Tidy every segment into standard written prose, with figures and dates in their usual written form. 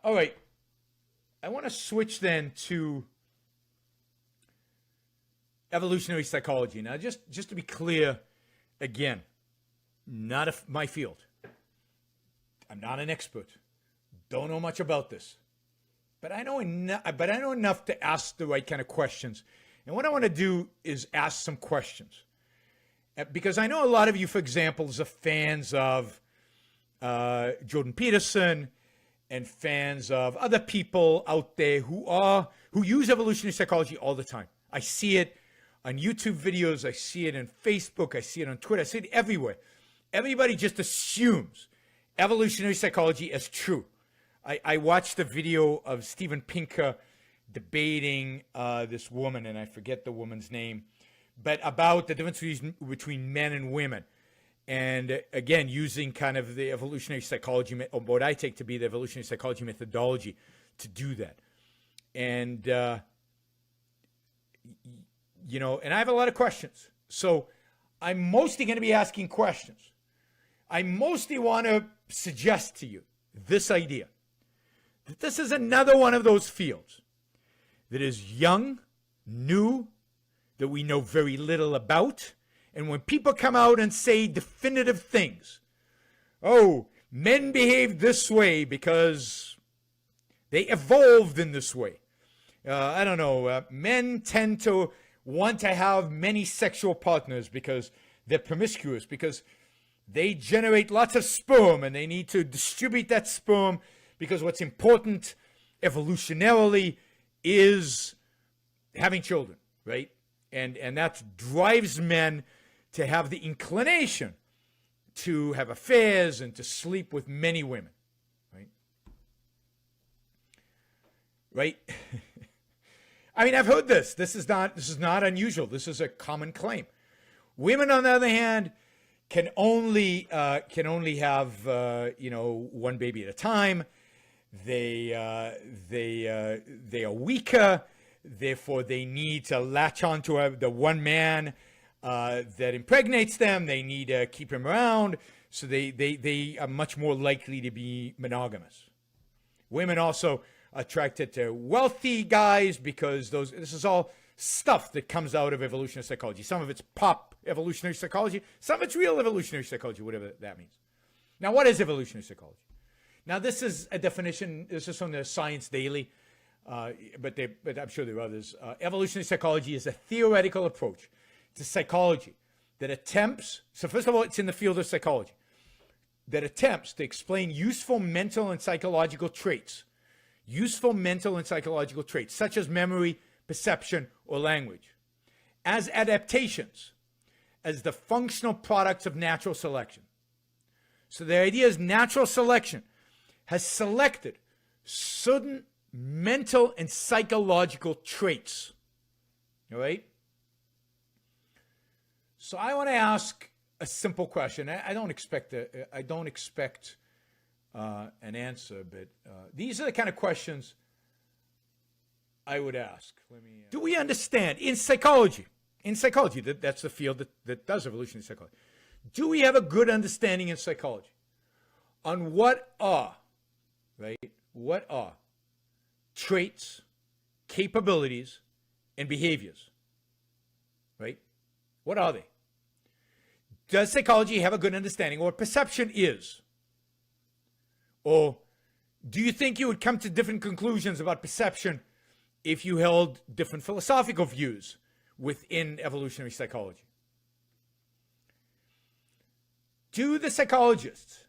All right. I want to switch then to evolutionary psychology. Now, just to be clear, again, not my field. I'm not an expert. Don't know much about this. But I know enough to ask the right kind of questions. And what I want to do is ask some questions. Because I know a lot of you, for example, are fans of Jordan Peterson and fans of other people out there who use evolutionary psychology all the time. I see it on YouTube videos. I see it on Facebook. I see it on Twitter. I see it everywhere. Everybody just assumes evolutionary psychology as true. I watched a video of Steven Pinker debating this woman, and I forget the woman's name, but about the difference between men and women. And again, using kind of the evolutionary psychology, or what I take to be the evolutionary psychology methodology to do that. And, you know, and I have a lot of questions. So I'm mostly going to be asking questions. I mostly want to suggest to you this idea that this is another one of those fields that is young, new, that we know very little about. And when people come out and say definitive things, oh, men behave this way because they evolved in this way. I don't know, men tend to want to have many sexual partners because they're promiscuous, because they generate lots of sperm and they need to distribute that sperm because what's important evolutionarily is having children, right? And that drives men to have the inclination to have affairs and to sleep with many women, right? Right? I mean, I've heard this. This is not unusual. This is a common claim. Women, on the other hand, can only have one baby at a time. They are weaker, therefore they need to latch on to the one man that impregnates them. They need to keep him around, so they are much more likely to be monogamous. Women also attracted to wealthy guys because this is all stuff that comes out of evolutionary psychology. Some of it's pop evolutionary psychology, some of it's real evolutionary psychology, whatever that means. Now, what is evolutionary psychology? Now, this is a definition. This is from the Science Daily, but I'm sure there are others. Evolutionary psychology is a theoretical approach to psychology that attempts, so first of all, it's in the field of psychology, that attempts to explain useful mental and psychological traits, such as memory, perception, or language, as adaptations, as the functional products of natural selection. So the idea is natural selection has selected certain mental and psychological traits. All right? So I want to ask a simple question. I don't expect an answer, but these are the kind of questions I would ask. Do we understand in psychology? That's the field that does evolutionary psychology. Do we have a good understanding in psychology on what are traits, capabilities, and behaviors? Right? What are they? Does psychology have a good understanding, or perception is? Or do you think you would come to different conclusions about perception if you held different philosophical views within evolutionary psychology? Do the psychologists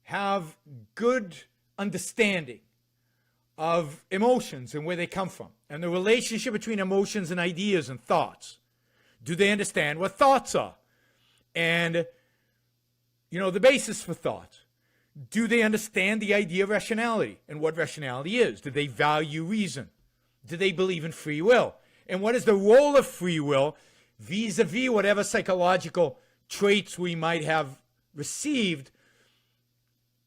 have good understanding of emotions and where they come from, and the relationship between emotions and ideas and thoughts? Do they understand what thoughts are? And, the basis for thought. Do they understand the idea of rationality and what rationality is? Do they value reason? Do they believe in free will? And what is the role of free will vis-a-vis whatever psychological traits we might have received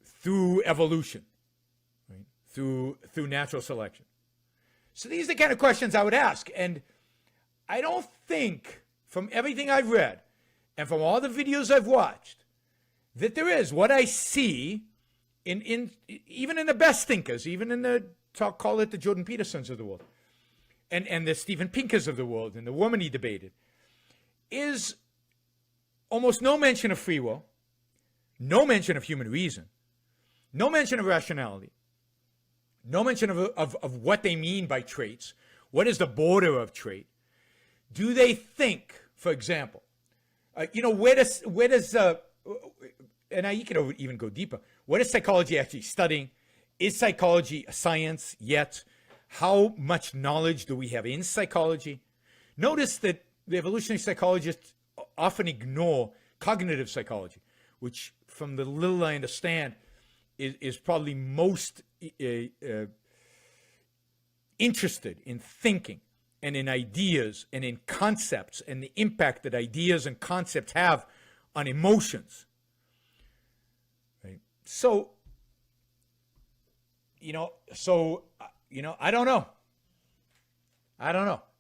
through evolution, right? Through natural selection? So these are the kind of questions I would ask. And I don't think, from everything I've read and from all the videos I've watched, that there is. What I see even in the best thinkers, even in the call it the Jordan Petersons of the world, and the Steven Pinkers of the world, and the woman he debated, is almost no mention of free will, no mention of human reason, no mention of rationality, no mention of what they mean by traits. What is the border of trait? Do they think, for example, where does and now you can even go deeper. What is psychology actually studying? Is psychology a science yet? How much knowledge do we have in psychology? Notice that the evolutionary psychologists often ignore cognitive psychology, which, from the little I understand, is probably most interested in thinking and in ideas and in concepts and the impact that ideas and concepts have on emotions. Right? So, I don't know.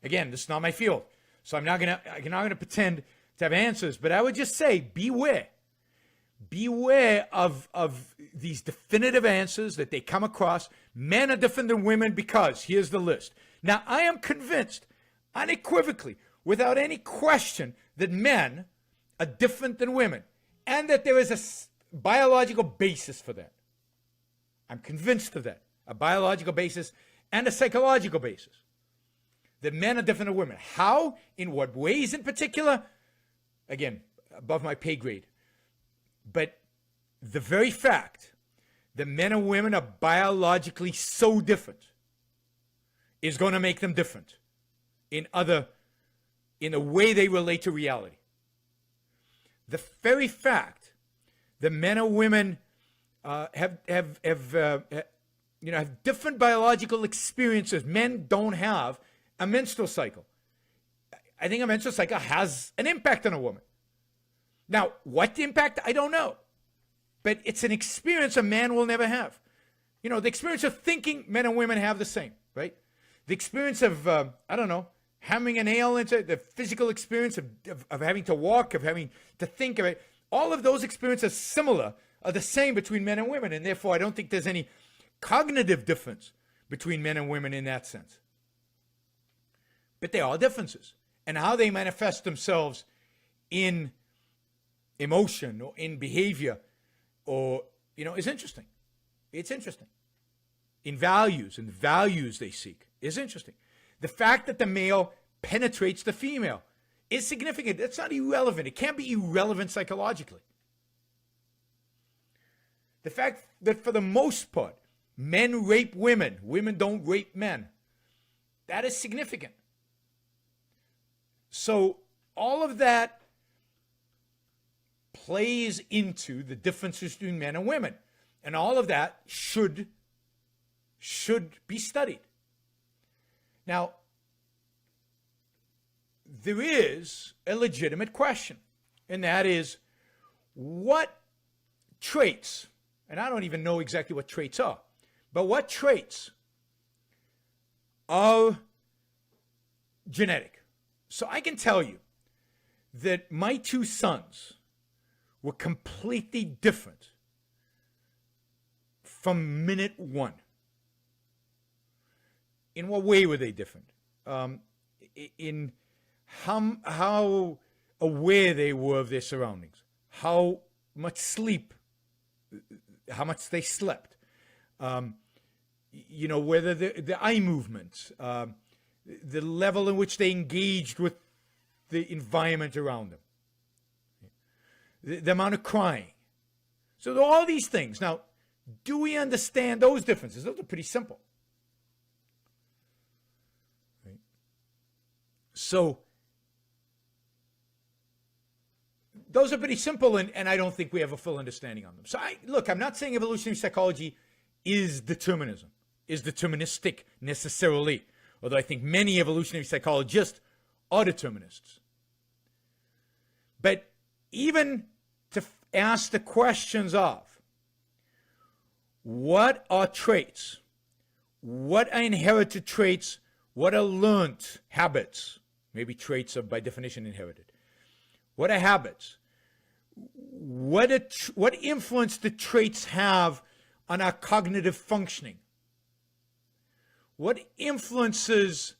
Again, this is not my field, so I'm not gonna pretend to have answers. But I would just say, beware of these definitive answers that they come across. Men are different than women because here's the list. Now, I am convinced, unequivocally, without any question, that men are different than women, and that there is a biological basis for that. I'm convinced of that. A biological basis and a psychological basis. That men are different than women. How? In what ways in particular? Again, above my pay grade. But the very fact that men and women are biologically so different is going to make them different in the way they relate to reality. The very fact that men and women have different biological experiences. Men don't have a menstrual cycle. I think a menstrual cycle has an impact on a woman. Now, what impact? I don't know. But it's an experience a man will never have. The experience of thinking, men and women have the same, right? The experience of, hammering a nail into the physical experience of having to walk, of having to think of it. All of those experiences are the same between men and women. And therefore, I don't think there's any cognitive difference between men and women in that sense. But there are differences. And how they manifest themselves in emotion or in behavior or, is interesting. It's interesting. In values and the values they seek is interesting. The fact that the male penetrates the female is significant. That's not irrelevant. It can't be irrelevant psychologically. The fact that for the most part, men rape women, women don't rape men, that is significant. So all of that plays into the differences between men and women. And all of that should be studied. Now, there is a legitimate question, and that is, what traits, and I don't even know exactly what traits are, but what traits are genetic? So I can tell you that my two sons were completely different from minute one. In what way were they different? In how aware they were of their surroundings, how much sleep, how much they slept, whether the eye movements, the level in which they engaged with the environment around them, the amount of crying. So there are all these things. Now, do we understand those differences? Those are pretty simple. Right? So those are pretty simple, and I don't think we have a full understanding on them. So I'm not saying evolutionary psychology is determinism, is deterministic necessarily, although I think many evolutionary psychologists are determinists. But even to ask the questions of what are traits, what are inherited traits, what are learned habits, maybe traits are by definition inherited, what are habits, what influence do traits have on our cognitive functioning? What influences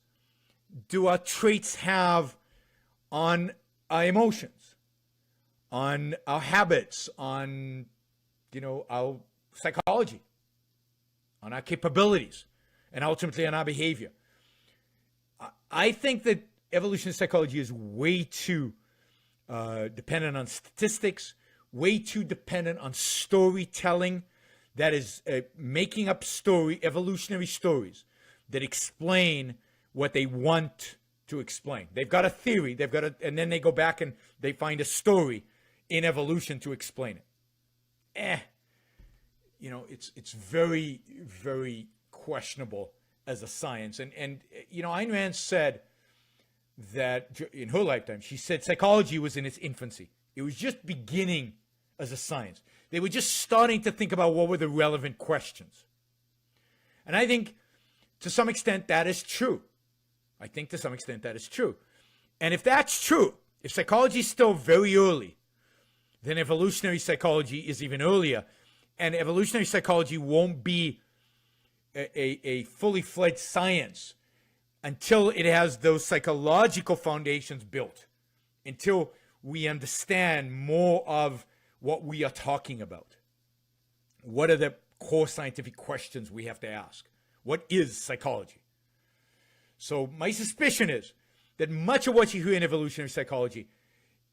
do our traits have on our emotions, on our habits, on, our psychology, on our capabilities, and ultimately on our behavior? I think that evolutionary psychology is way too dependent on statistics, way too dependent on storytelling, that is making up evolutionary stories that explain what they want to explain. They've got a theory, and then they go back and they find a story in evolution to explain it. It's very, very questionable as a science. And Ayn Rand said that in her lifetime, she said psychology was in its infancy. It was just beginning as a science. They were just starting to think about what were the relevant questions. And I think to some extent that is true. And if that's true, if psychology is still very early, then evolutionary psychology is even earlier. And evolutionary psychology won't be a fully fledged science until it has those psychological foundations built, until we understand more of what we are talking about. What are the core scientific questions we have to ask? What is psychology? So my suspicion is that much of what you hear in evolutionary psychology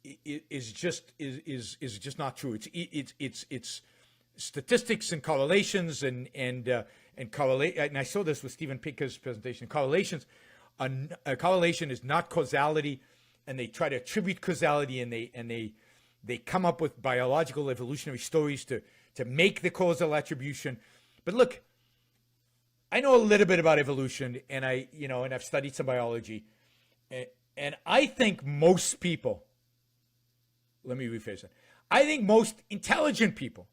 is just not true. It's statistics and correlations and I saw this with Steven Pinker's presentation. Correlation is not causality, and they try to attribute causality, and they come up with biological evolutionary stories to make the causal attribution. But look, I know a little bit about evolution, and I've studied some biology, and I think most people, let me rephrase that. I think most intelligent people,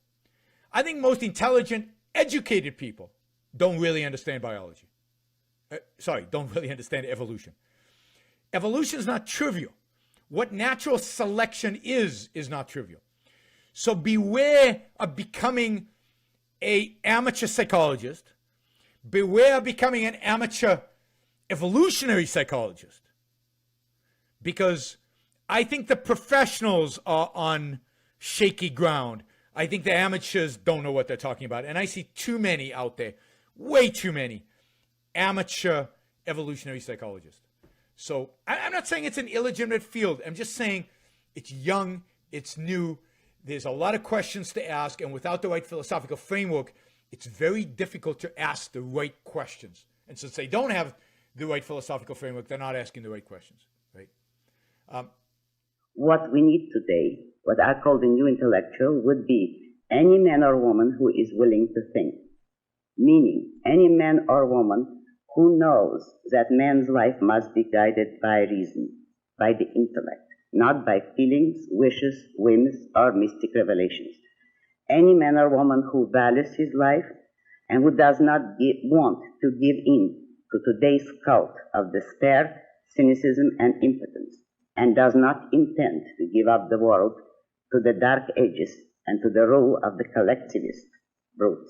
educated people don't really understand biology. Don't really understand evolution. Evolution is not trivial. What natural selection is not trivial. So beware of becoming an amateur psychologist. Beware of becoming an amateur evolutionary psychologist. Because I think the professionals are on shaky ground. I think the amateurs don't know what they're talking about. And I see too many out there, way too many amateur evolutionary psychologists. So I'm not saying it's an illegitimate field. I'm just saying it's young, it's new. There's a lot of questions to ask. And without the right philosophical framework, it's very difficult to ask the right questions. And since they don't have the right philosophical framework, they're not asking the right questions, right? What we need today, what I call the new intellectual, would be any man or woman who is willing to think. Meaning, any man or woman who knows that man's life must be guided by reason, by the intellect, not by feelings, wishes, whims, or mystic revelations. Any man or woman who values his life and who does not want to give in to today's cult of despair, cynicism, and impotence, and does not intend to give up the world to the dark ages and to the rule of the collectivist brute.